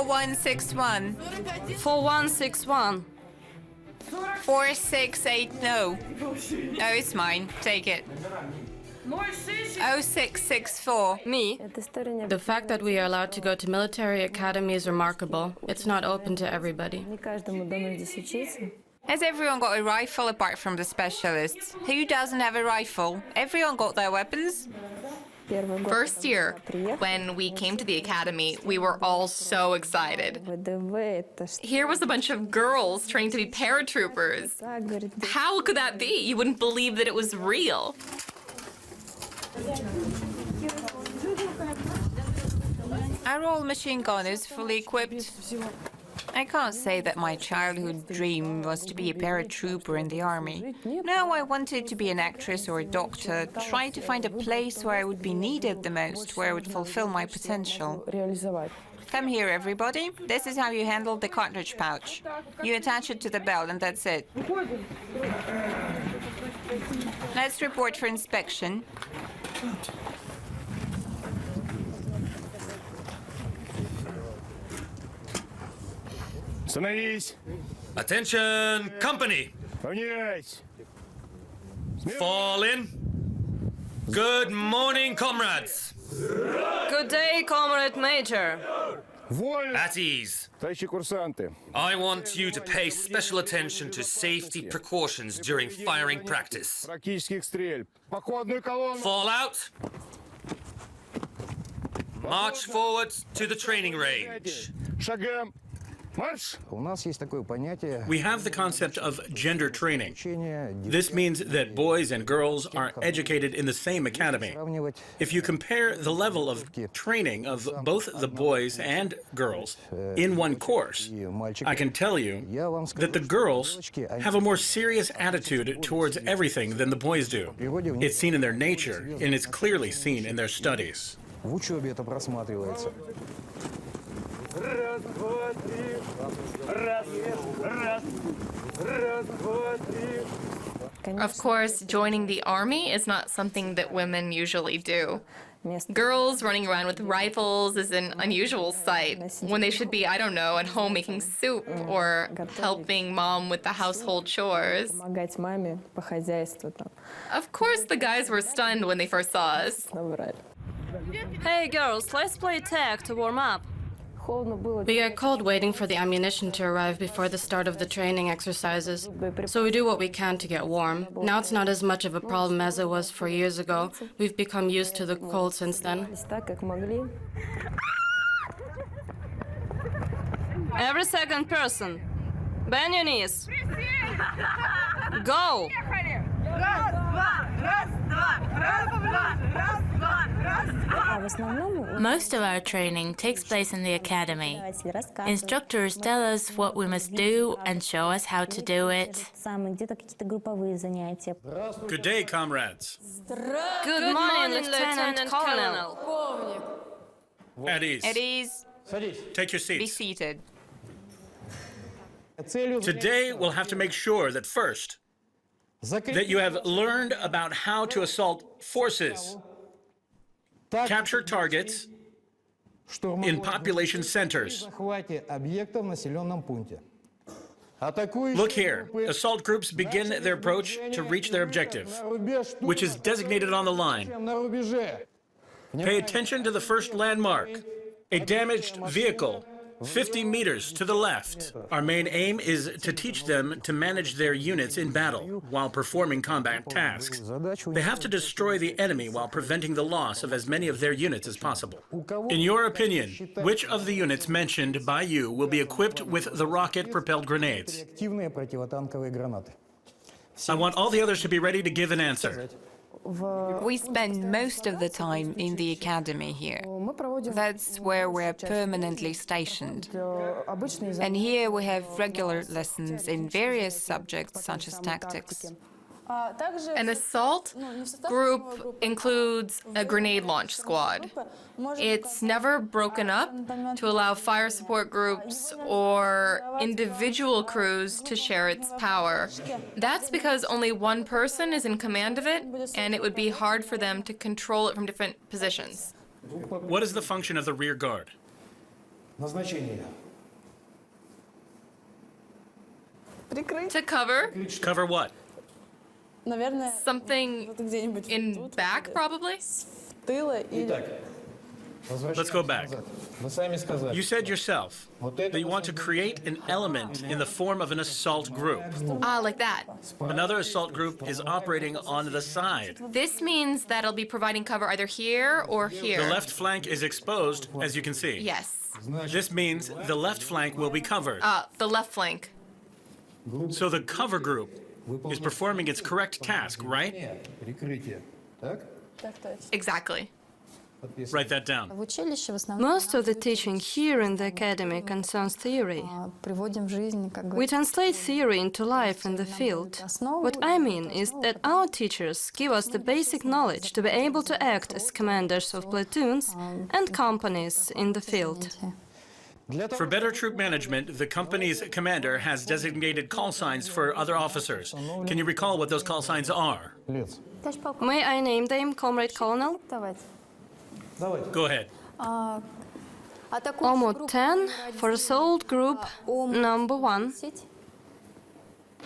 4161. 4161. 4680. Oh, it's mine. Take it. 0664. Me. The fact that we are allowed to go to military academy is remarkable. It's not open to everybody. Has everyone got a rifle apart from the specialists? Who doesn't have a rifle? Everyone got their weapons? First year, when we came to the academy, we were all so excited. Here was a bunch of girls training to be paratroopers. How could that be? You wouldn't believe that it was real. Are all machine gunners fully equipped? I can't say that my childhood dream was to be a paratrooper in the army. No, I wanted to be an actress or a doctor, try to find a place where I would be needed the most, where I would fulfill my potential. Come here, everybody. This is how you handle the cartridge pouch. You attach it to the belt and that's it. Let's report for inspection. Attention, company! Fall in. Good morning, comrades. Good day, Comrade Major. At ease. I want you to pay special attention to safety precautions during firing practice. Fall out. March forward to the training range. We have the concept of gender training. This means that boys and girls are educated in the same academy. If you compare the level of training of both the boys and girls in one course, I can tell you that the girls have a more serious attitude towards everything than the boys do. It's seen in their nature, and it's clearly seen in their studies. Of course, joining the army is not something that women usually do. Girls running around with rifles is an unusual sight, when they should be, I don't know, at home making soup or helping mom with the household chores. Of course, the guys were stunned when they first saw us. Hey girls, let's play tag to warm up. We are cold waiting for the ammunition to arrive before the start of the training exercises, so we do what we can to get warm. Now it's not as much of a problem as it was 4 years ago. We've become used to the cold since then. Every second person, bend your knees. Go! Most of our training takes place in the academy. Instructors tell us what we must do and show us how to do it. Good day, comrades. Good morning, Lieutenant Colonel. At ease. At ease. Take your Be seats. seated. Today, we'll have to make sure that first, that you have learned about how to assault forces, capture targets in population centers. Look here. Assault groups begin their approach to reach their objective, which is designated on the line. Pay attention to the first landmark, a damaged vehicle 50 meters to the left. Our main aim is to teach them to manage their units in battle while performing combat tasks. They have to destroy the enemy while preventing the loss of as many of their units as possible. In your opinion, which of the units mentioned by you will be equipped with the rocket-propelled grenades? I want all the others to be ready to give an answer. We spend most of the time in the academy here. That's where we're permanently stationed. And here we have regular lessons in various subjects such as tactics. An assault group includes a grenade launch squad. It's never broken up to allow fire support groups or individual crews to share its power. That's because only one person is in command of it, and it would be hard for them to control it from different positions. What is the function of the rear guard? Назначение. To cover Cover what? something in back, probably? Итак, Let's go back. назад. Вы сами сказали. You said yourself that you want to create an element in the form of an assault group. Ah, like that. Another assault group is operating on the side. This means that it'll be providing cover either here or here. The left flank is exposed, as you can see. Yes. This means the left flank will be covered. The left flank. So the cover group is performing its correct task, right? Перекрытие. Так? Exactly. Write that down. Most of the teaching here in the academy concerns theory. We translate theory into life in the field. What I mean is that our teachers give us the basic knowledge to be able to act as commanders of platoons and companies in the field. For better troop management, the company's commander has designated call signs for other officers. Can you recall what those call signs are? Лец. May I name them, Comrade Colonel? Давайте. Go ahead. Omut 10 for assault group number 1.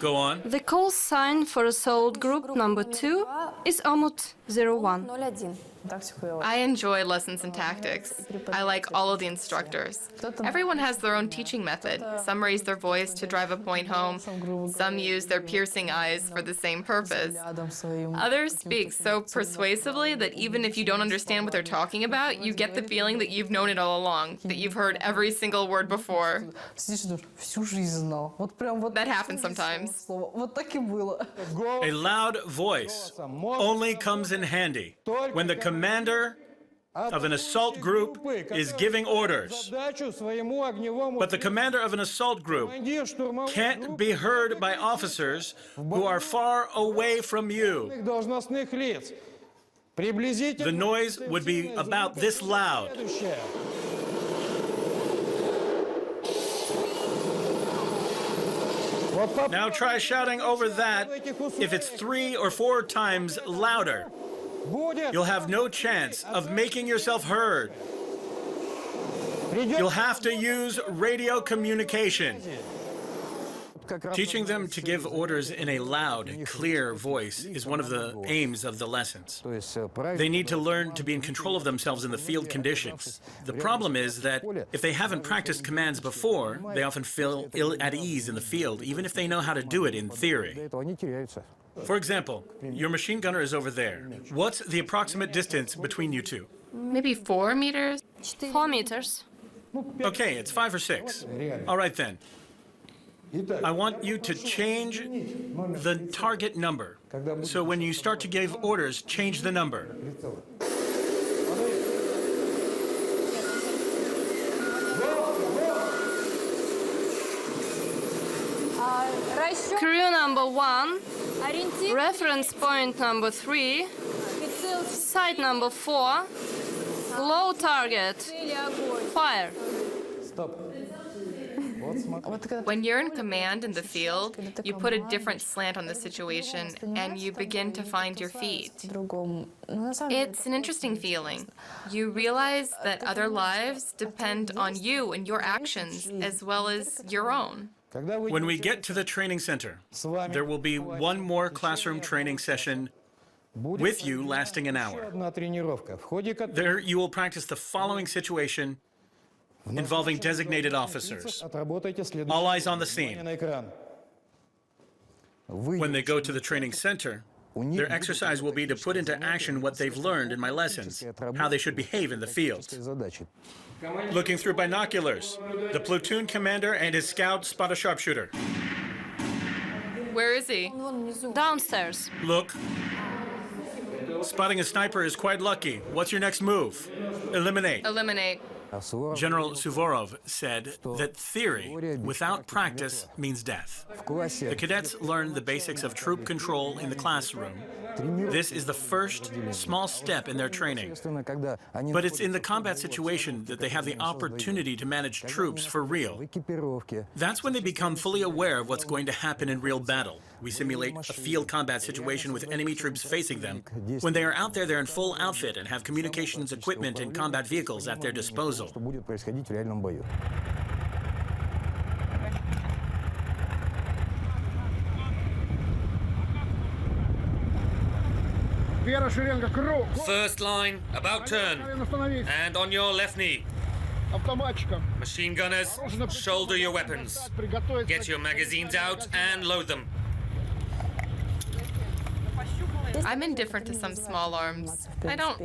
Go on. The call sign for assault group number 2 is Omut 01. I enjoy lessons in tactics. I like all of the instructors. Everyone has their own teaching method. Some raise their voice to drive a point home. Some use their piercing eyes for the same purpose. Others speak so persuasively that even if you don't understand what they're talking about, you get the feeling that you've known it all along, that you've heard every single word before. That happens sometimes. A loud voice only comes in handy when the commander of an assault group is giving orders. But the commander of an assault group can't be heard by officers who are far away from you. The noise would be about this loud. Now try shouting over that if it's 3 or 4 times louder. You'll have no chance of making yourself heard. You'll have to use radio communication. Teaching them to give orders in a loud, clear voice is one of the aims of the lessons. They need to learn to be in control of themselves in the field conditions. The problem is that if they haven't practiced commands before, they often feel ill at ease in the field, even if they know how to do it in theory. For example, your machine gunner is over there. What's the approximate distance between you two? Maybe 4 meters? 4 meters. Okay, it's 5 or 6. All right then. I want you to change the target number. So when you start to give orders, change the number. Crew number 1, reference point number 3, site number 4, low target, fire. When you're in command in the field, you put a different slant on the situation and you begin to find your feet. It's an interesting feeling. You realize that other lives depend on you and your actions as well as your own. When we get to the training center, there will be one more classroom training session with you lasting an hour. There you will practice the following situation involving designated officers. All eyes on the scene. When they go to the training center, their exercise will be to put into action what they've learned in my lessons, how they should behave in the field. Looking through binoculars, the platoon commander and his scout spot a sharpshooter. Where is he? Downstairs. Look. Spotting a sniper is quite lucky. What's your next move? Eliminate. Eliminate. General Suvorov said that theory without practice means death. The cadets learn the basics of troop control in the classroom This is the first small step in their training. But it's in the combat situation that they have the opportunity to manage troops for real. That's when they become fully aware of what's going to happen in real battle. We simulate a field combat situation with enemy troops facing them. When they are out there, they're in full outfit and have communications equipment and combat vehicles at their disposal. First line, about turn. And on your left knee. Machine gunners, shoulder your weapons. Get your magazines out and load them. I'm indifferent to some small arms. I don't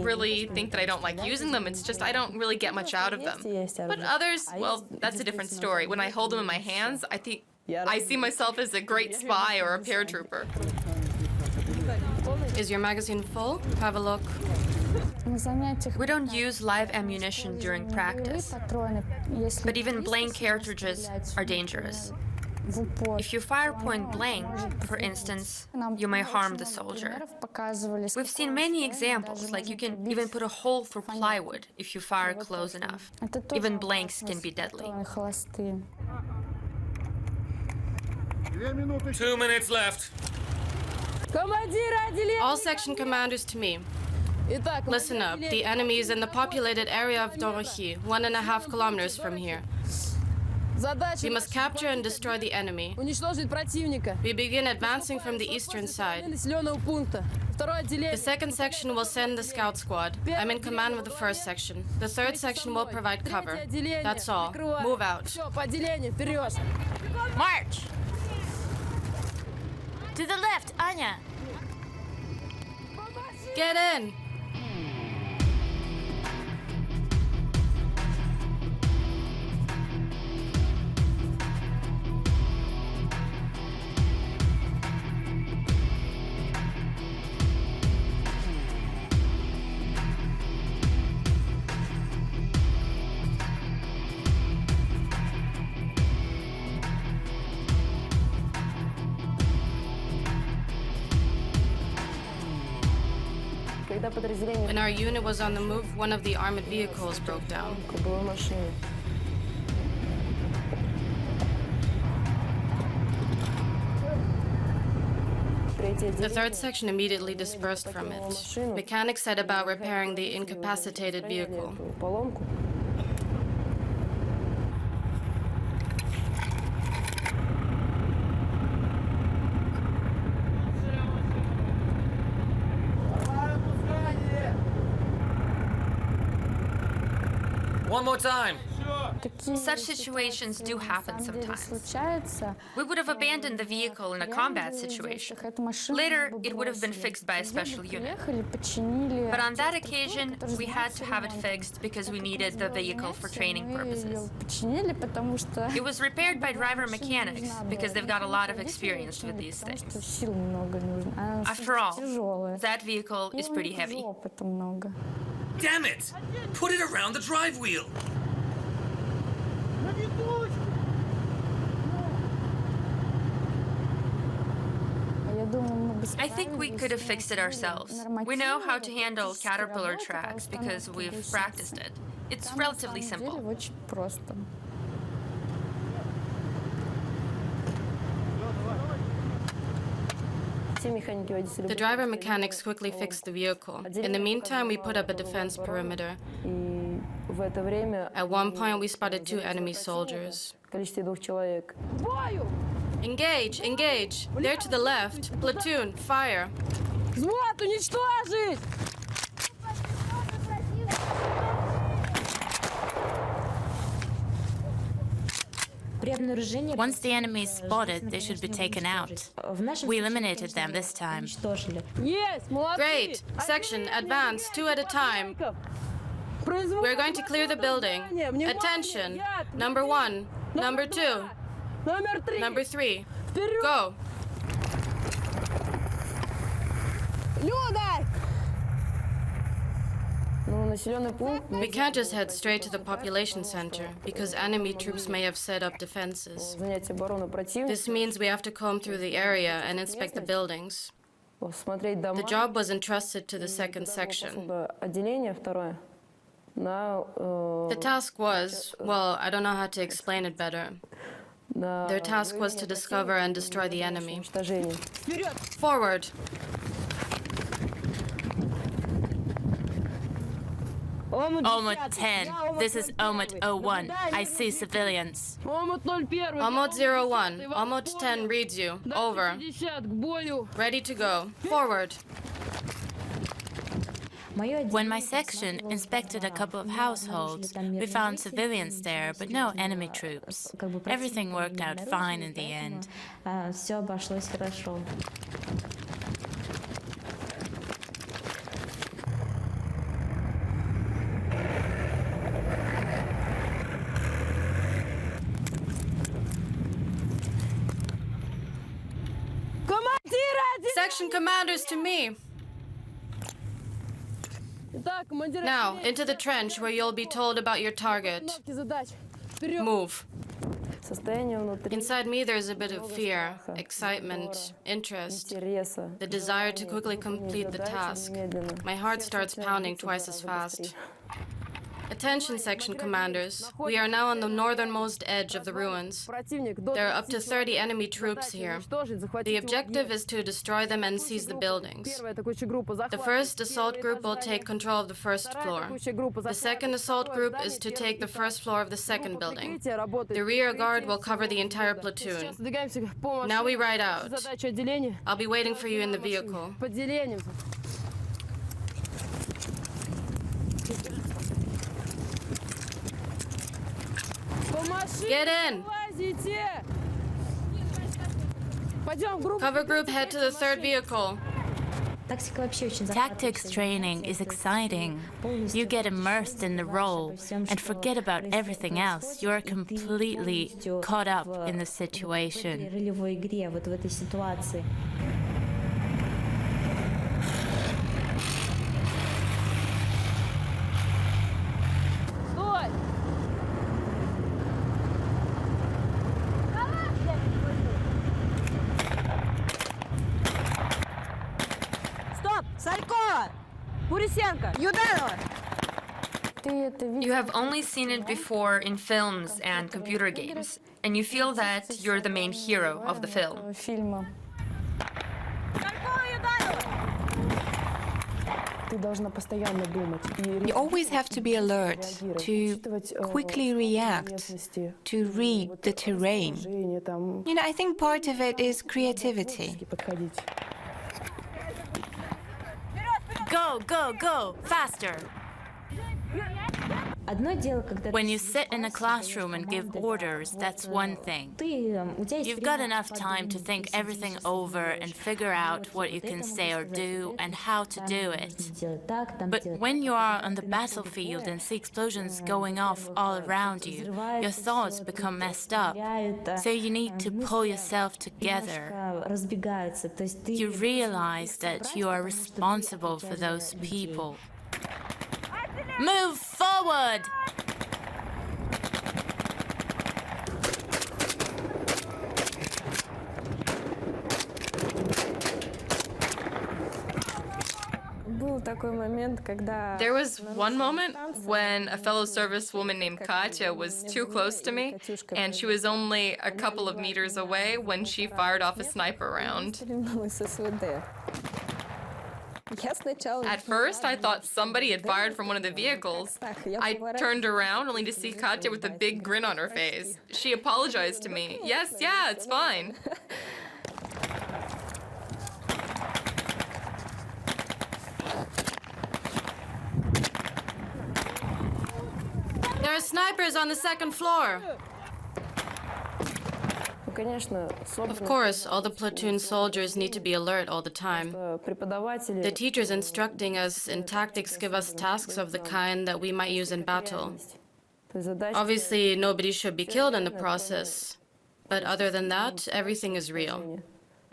really think that I don't like using them, it's just I don't really get much out of them. But others, well, that's a different story. When I hold them in my hands, I think I see myself as a great spy or a paratrooper. Is your magazine full? Have a look. We don't use live ammunition during practice, but even blank cartridges are dangerous. If you fire point blank, for instance, you may harm the soldier. We've seen many examples, like you can even put a hole through plywood if you fire close enough. Even blanks can be deadly. 2 minutes left. All section commanders to me. Listen up. The enemy is in the populated area of Dorohi, 1.5 kilometers from here. We must capture and destroy the enemy. We begin advancing from the eastern side. The second section will send the scout squad. I'm in command of the first section. The third section will provide cover. That's all. Move out. March! To the left, Anya! Get in! When our unit was on the move, one of the armored vehicles broke down. The third section immediately dispersed from it. Mechanics set about repairing the incapacitated vehicle. One more time. Such situations do happen sometimes. We would have abandoned the vehicle in a combat situation. Later, it would have been fixed by a special unit. But on that occasion, we had to have it fixed because we needed the vehicle for training purposes. It was repaired by driver mechanics because they've got a lot of experience with these things. After all, that vehicle is pretty heavy. Damn it! Put it around the drive wheel. I think we could have fixed it ourselves. We know how to handle caterpillar tracks because we've practiced it. It's relatively simple. The driver mechanics quickly fixed the vehicle. In the meantime, we put up a defense perimeter. At one point, we spotted 2 enemy soldiers. Engage! Engage! They're to the left. Platoon, fire! Once the enemy is spotted, they should be taken out. We eliminated them this time. Great! Section, advance, 2 at a time. We're going to clear the building. Attention! Number 1, number 2, number 3. Go! We can't just head straight to the population center, because enemy troops may have set up defenses. This means we have to comb through the area and inspect the buildings. The job was entrusted to the second section. The task was, well, I don't know how to explain it better. Their task was to discover and destroy the enemy. Forward! Omut 10, this is Omut 01. I see civilians. Omut 01, Omut 10 reads you. Over. Ready to go. Forward. When my section inspected a couple of households, we found civilians there, but no enemy troops. Everything worked out fine in the end. Section commanders to me. Now, into the trench where you'll be told about your target. Move. Inside me, there's a bit of fear, excitement, interest, the desire to quickly complete the task. My heart starts pounding twice as fast. Attention, section commanders. We are now on the northernmost edge of the ruins. There are up to 30 enemy troops here. The objective is to destroy them and seize the buildings. The first assault group will take control of the first floor. The second assault group is to take the first floor of the second building. The rear guard will cover the entire platoon. Now we ride out. I'll be waiting for you in the vehicle. Get in! Cover group, head to the third vehicle. Tactics training is exciting. You get immersed in the role and forget about everything else. You're completely caught up in the situation. You have only seen it before in films and computer games, and you feel that you're the main hero of the film. You always have to be alert, to quickly react, to read the terrain. You know, I think part of it is creativity. Go, go, go! Faster! When you sit in a classroom and give orders, that's one thing. You've got enough time to think everything over and figure out what you can say or do and how to do it. But when you are on the battlefield and see explosions going off all around you, your thoughts become messed up. So you need to pull yourself together. You realize that you are responsible for those people. Move forward! There was one moment when a fellow servicewoman named Katya was too close to me, and she was only a couple of meters away when she fired off a sniper round. At first, I thought somebody had fired from one of the vehicles. I turned around only to see Katya with a big grin on her face. She apologized to me. Yes, yeah, it's fine. There are snipers on the second floor. Of course, all the platoon soldiers need to be alert all the time. The teachers instructing us in tactics give us tasks of the kind that we might use in battle. Obviously, nobody should be killed in the process. But other than that, everything is real.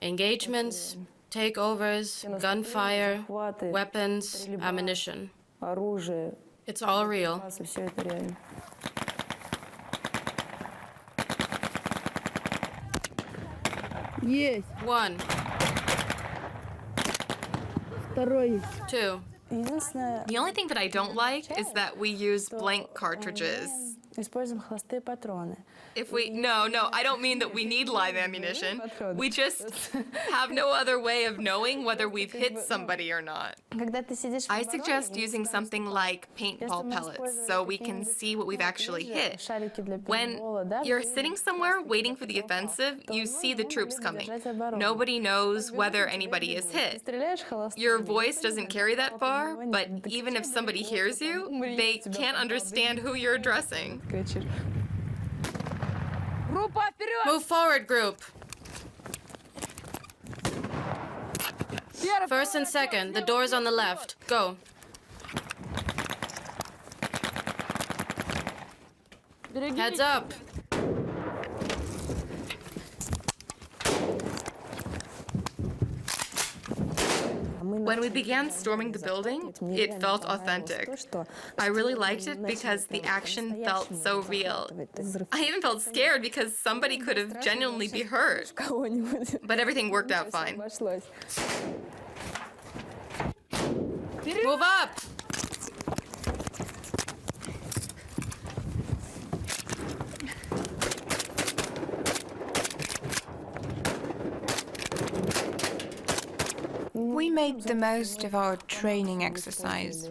Engagements, takeovers, gunfire, weapons, ammunition. It's all real. One. 2. The only thing that I don't like is that we use blank cartridges. If we, no, I don't mean that we need live ammunition. We just have no other way of knowing whether we've hit somebody or not. I suggest using something like paintball pellets so we can see what we've actually hit. When you're sitting somewhere waiting for the offensive, you see the troops coming. Nobody knows whether anybody is hit. Your voice doesn't carry that far, but even if somebody hears you, they can't understand who you're addressing. Move forward, group. First and second, the doors on the left. Go. Heads up. When we began storming the building, it felt authentic. I really liked it because the action felt so real. I even felt scared because somebody could have genuinely been hurt. But everything worked out fine. Move up. We made the most of our training exercise.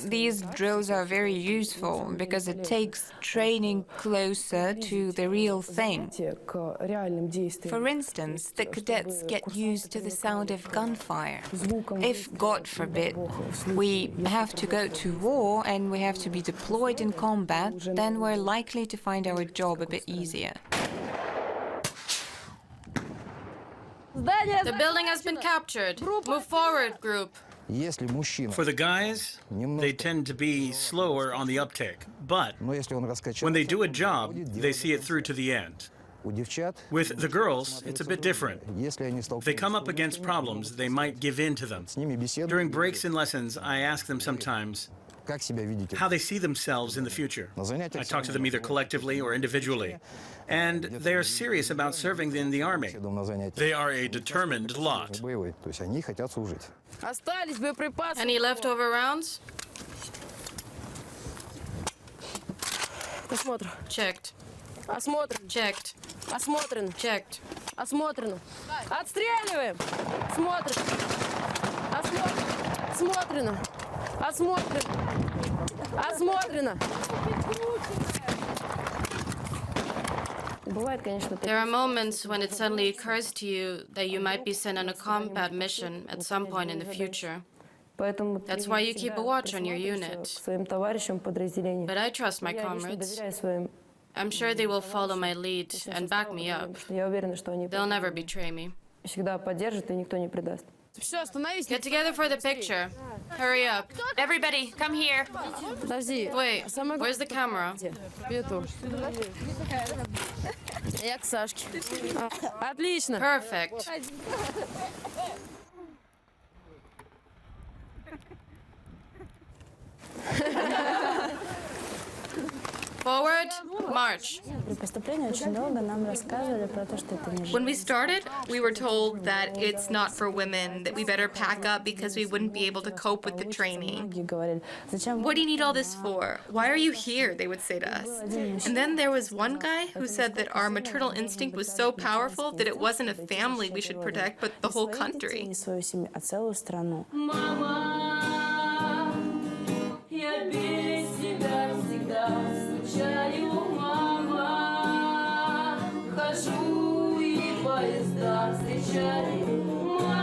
These drills are very useful because it takes training closer to the real thing. For instance, the cadets get used to the sound of gunfire. If, God forbid, we have to go to war and we have to be deployed in combat, then we're likely to find our job a bit easier. The building has been captured. Move forward, group. For the guys, they tend to be slower on the uptake. But when they do a job, they see it through to the end. With the girls, it's a bit different. If they come up against problems, they might give in to them. During breaks in lessons, I ask them sometimes how they see themselves in the future. I talk to them either collectively or individually. And they are serious about serving in the army. They are a determined lot. Any leftover rounds? Checked. Checked. Checked. Осмотрено. Отстреливаем. Смотрим. Осмотрено. Осмотрено. Осмотрено. There are moments when it suddenly occurs to you that you might be sent on a combat mission at some point in the future. That's why you keep a watch on your unit. But I trust my comrades. I'm sure they will follow my lead and back me up. They'll never betray me. Get together for the picture. Hurry up. Everybody, come here. Wait, where's the camera? Я к Сашке. Отлично. Perfect. Forward, march. When we started, we were told that it's not for women, that we better pack up because we wouldn't be able to cope with the training. What do you need all this for? Why are you here? They would say to us. And then there was one guy who said that our maternal instinct was so powerful that it wasn't a family we should protect, but the whole country. Я без тебя всегда скучаю, мама. Хожу и поезда встречаю, мама.